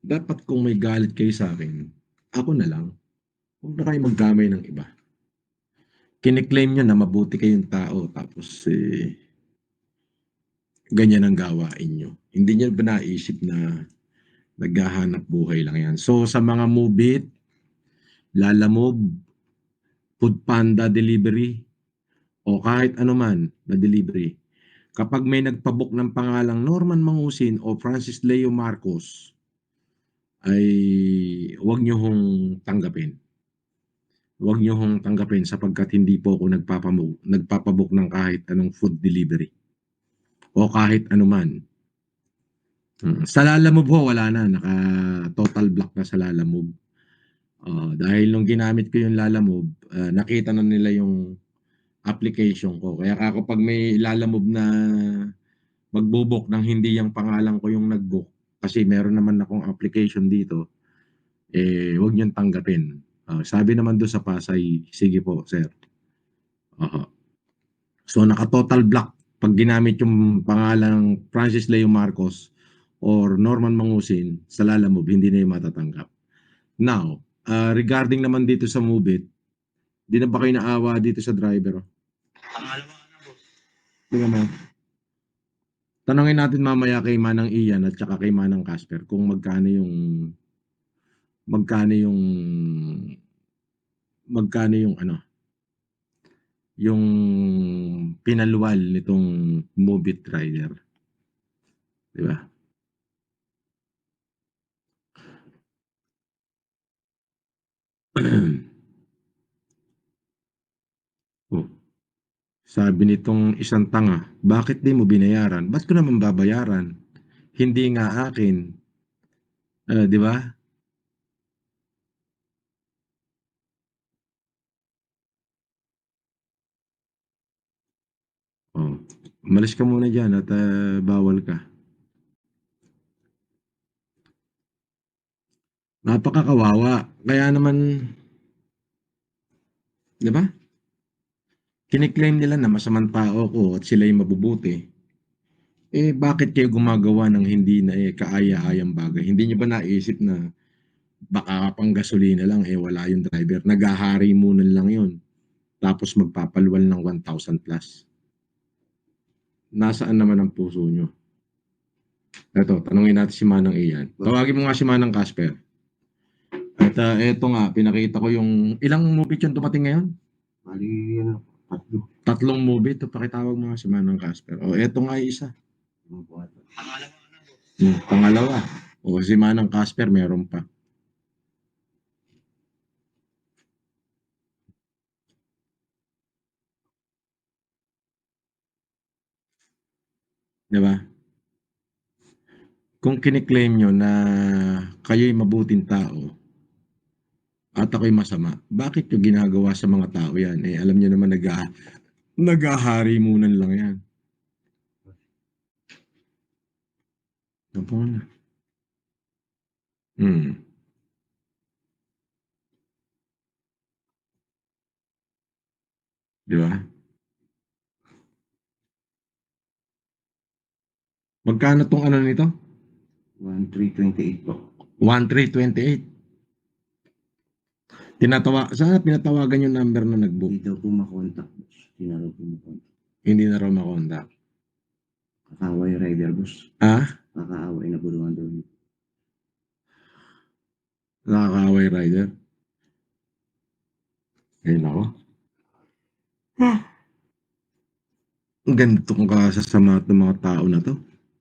dapat kung may galit kayo sa akin, ako na lang. Huwag na kayo magdamay ng iba. Kine-claim niyo na mabuti kayong tao tapos, ganyan ang gawain niyo. Hindi niyo ba naisip na naghahanap buhay lang 'yan. So, sa mga Move It, Lalamove, Foodpanda delivery, o kahit ano man na delivery, kapag may nagpa-book ng pangalang Norman Mangusin o Francis Leo Marcos, ay huwag niyo hong tanggapin. Huwag niyo hong tanggapin sapagkat hindi po ako nagpapa-book ng kahit anong food delivery o kahit ano man. Sa Lalamove ho, wala na, naka-total block na sa Lalamove. Dahil nung ginamit ko yung Lalamove, nakita na nila yung application ko. Kaya kapag may Lalamove na magbo-book ng hindi yung pangalan ko yung nag-book, kasi meron naman akong application dito, huwag niyong tanggapin. Sabi naman doon sa Pasay, sige po, sir. Oo. So, naka-total block. Pag ginamit yung pangalang Francis Leo Marcos or Norman Mangusin sa Lalamove, hindi na yung matatanggap. Now, regarding naman dito sa Move It, di na ba kayo naawa dito sa driver? Pangalawa na, boss. Tingnan mo. Tanungin natin mamaya kay Manang Ian at saka kay Manang Casper kung magkano yung ano, yung pinaluwal nitong Move It rider. Di ba? Oh. Sabi nitong isang tanga, bakit di mo binayaran? Ba't ko naman babayaran? Hindi nga akin. Di ba? Oh. Umalis ka muna dyan at bawal ka. Napakakawawa. Kaya naman, di ba? Kiniklaim nila na masamang tao ko at sila yung mabubuti. Bakit kayo gumagawa ng hindi na kaaya-ayang bagay? Hindi niyo ba naisip na baka pang gasolina lang wala yung driver? Naghahari muna lang yun. Tapos magpapaluwal ng 1,000 plus. Nasaan naman ang puso nyo? Eto, tanungin natin si Manang Ian. Tawagin mo nga si Manang Casper. At eto nga, pinakita ko yung ilang movie yung dumating ngayon? Bali, ano, tatlo. Tatlong movie. Ito, pakitawag mo nga si Manang Casper. Eto nga isa. Pangalawa na, boss. Pangalawa. Si Manang Casper, meron pa. Di ba? Kung kiniklaim nyo na kayo'y mabuting tao at ako'y masama, bakit nyo ginagawa sa mga tao yan? Alam nyo naman naghahari munan lang yan. Napo na. Di ba? Magkano tong ano nito? 1,328 po. 1,328. Saan pinatawagan yung number na nag-book? Hindi daw po makontak, boss. Hindi na daw po makontak. Hindi na raw makontak. Kakaway rider, boss. Kakaaway na bulungan daw niyo. Nakakaaway rider. Nako. Ganito kung kasasama ng mga tao na to.